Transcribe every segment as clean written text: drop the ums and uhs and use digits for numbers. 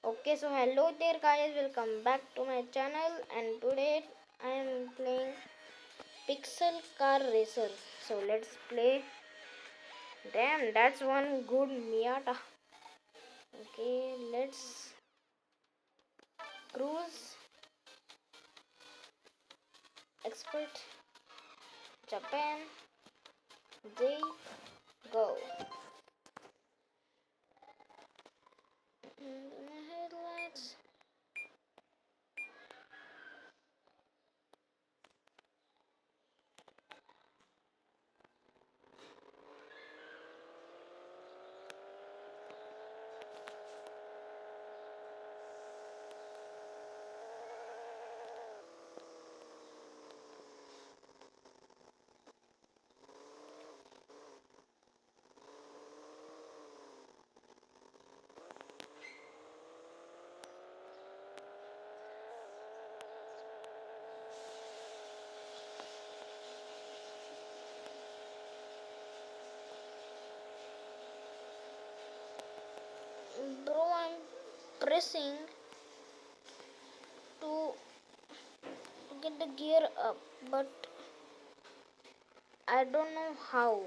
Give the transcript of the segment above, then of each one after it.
Okay, so hello there guys, welcome back to my channel, and today I am playing Pixel Car Racer. So let's play. Damn, that's one good Miata. Okay, let's cruise. Expert Japan. J go. Headlights. Bro, I'm pressing to get the gear up, but I don't know how.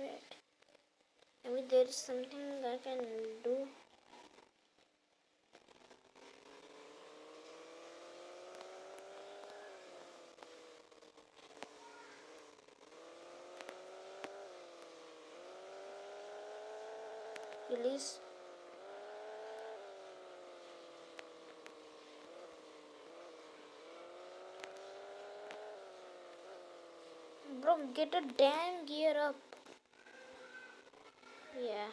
Wait. Maybe there is something I can do. Release. Bro, get a damn gear up. Yeah.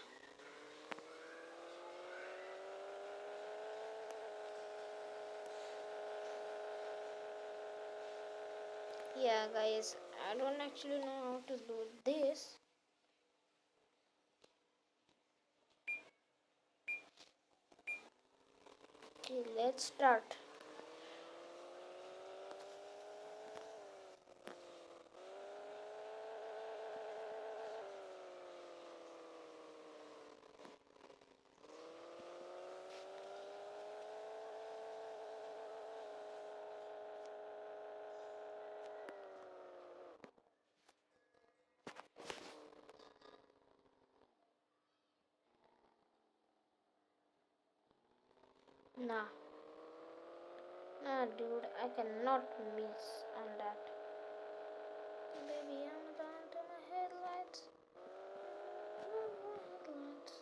Yeah, guys, I don't actually know how to do this. Okay, let's start. Nah, nah, dude, I cannot miss on that. Baby, I'm down to my headlights. Headlights.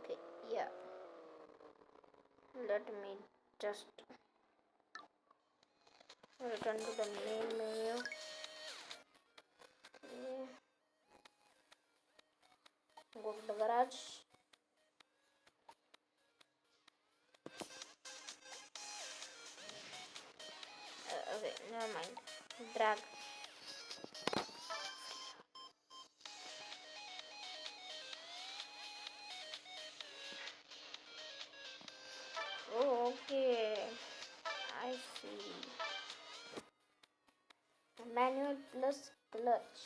Okay, yeah. Let me just return to the main menu. Okay. Go to the garage. Okay, never mind. Drag. Oh, okay. I see. Manual plus clutch.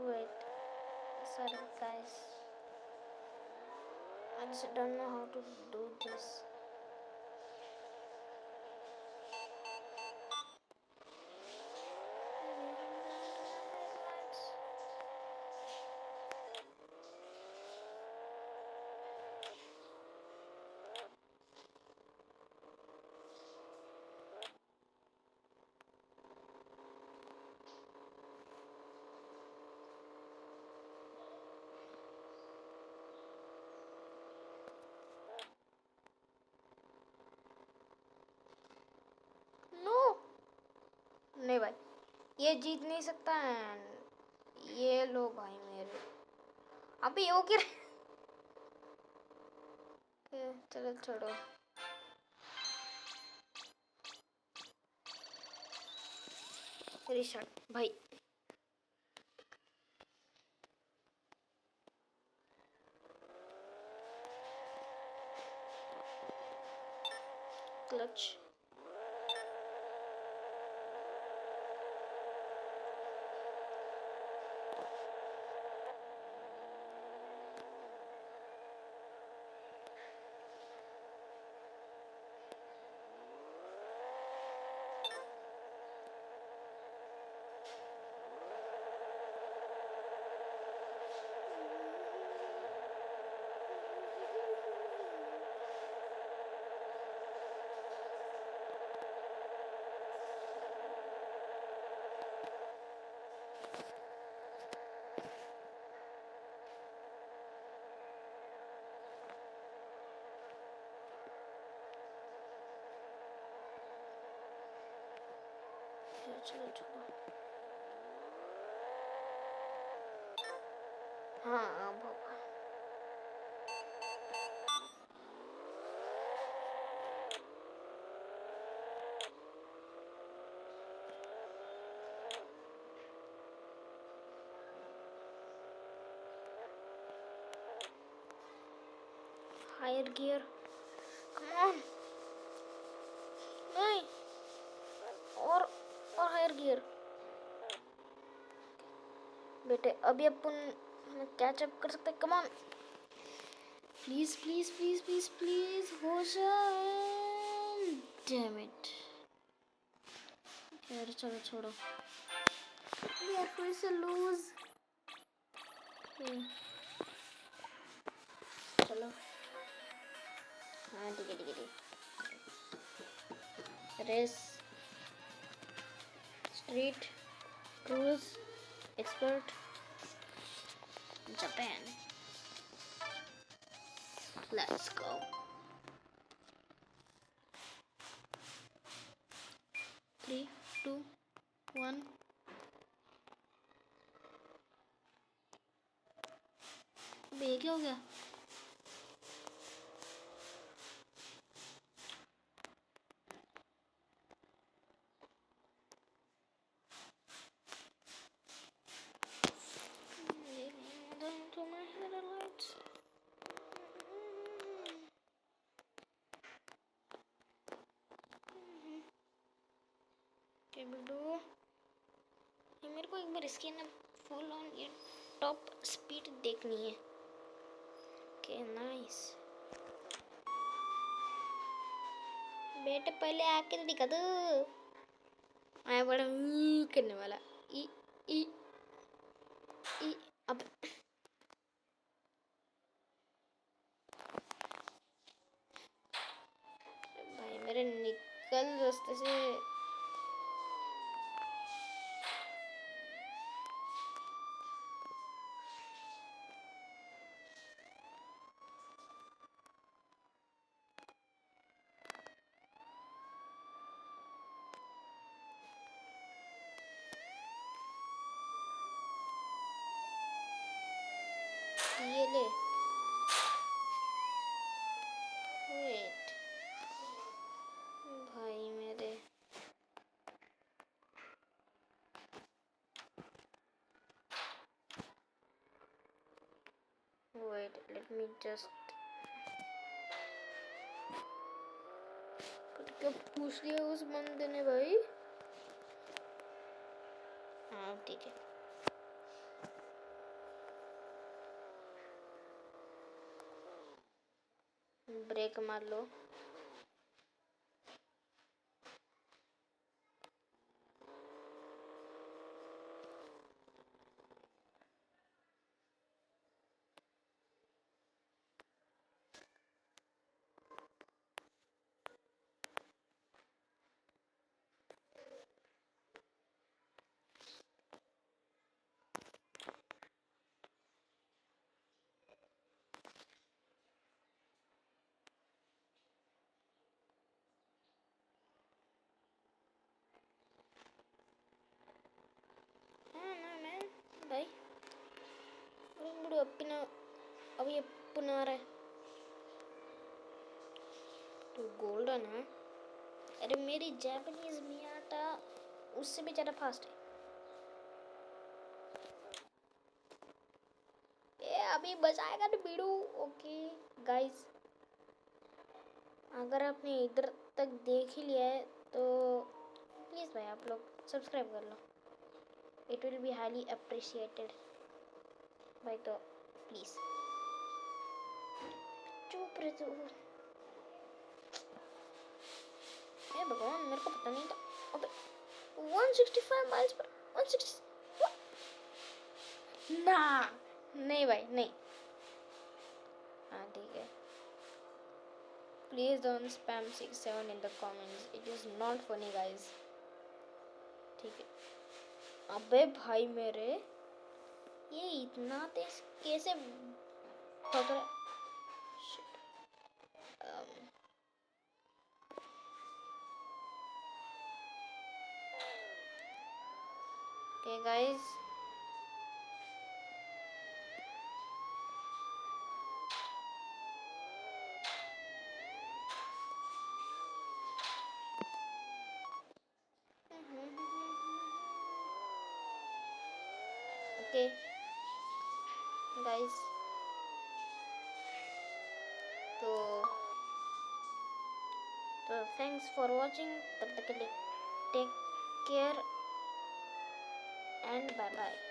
Wait, sorry guys. I just don't know how to do this. No, नहीं भाई, ये जीत नहीं सकता है। ये लो भाई मेरे। अभी ओके। चलो छोड़ो। रिस्टार्ट भाई। clutch. चलो चलो। हाँ अब होगा। Higher gear. Come on. नहीं. और हायर गियर. बेटे अभी अपन कैचअप कर सकते हैं. Come on please please please please please हो जाए. डैम इट यार. चलो छोड़ो यार. फिर से लूज. चलो हाँ ठीक है ठीक है ठीक. Race street cruise expert Japan. Let's go. 3 2 1. ये क्या हो गया? ये मेरे को एक बार इसकी ना फुल ऑन ये टॉप स्पीड देखनी है. Okay nice. बेटे पहले आके तो दिखा दो. आया बड़ा करने वाला. ई ई ई. अब भाई मेरे निकल रास्ते से. ये ले. वेट भाई मेरे. Wait let me just. क्या पूछ लिया उस बंदे ने भाई? हाँ ठीक है. ब्रेक मार लो. भाई ఇప్పుడు అప్పిన అవి ఎప్పున్నారా? तो गोल्डन है. अरे मेरी जापानीज मियाटा उससे भी ज़्यादा फास्ट है. ये अभी बचाएगा तो बीड़ू. ओके गाइस अगर आपने इधर तक देख ही लिया है तो प्लीज़ भाई आप लोग सब्सक्राइब कर लो, it will be highly appreciated भाई, तो प्लीज़ चुप रह तू। हे भगवान, मेरे को पता नहीं था। अबे 165 माइल्स पर 160 ना, नहीं भाई नहीं। हाँ ठीक है, please don't spam 67 in the comments, it is not funny guys, ठीक है। अबे भाई मेरे, ये इतना तेज कैसे भाग रहा है? Shit. Okay guys, okay guys, तो थैंक्स फॉर वाचिंग, तब तक के लिए take care and bye bye.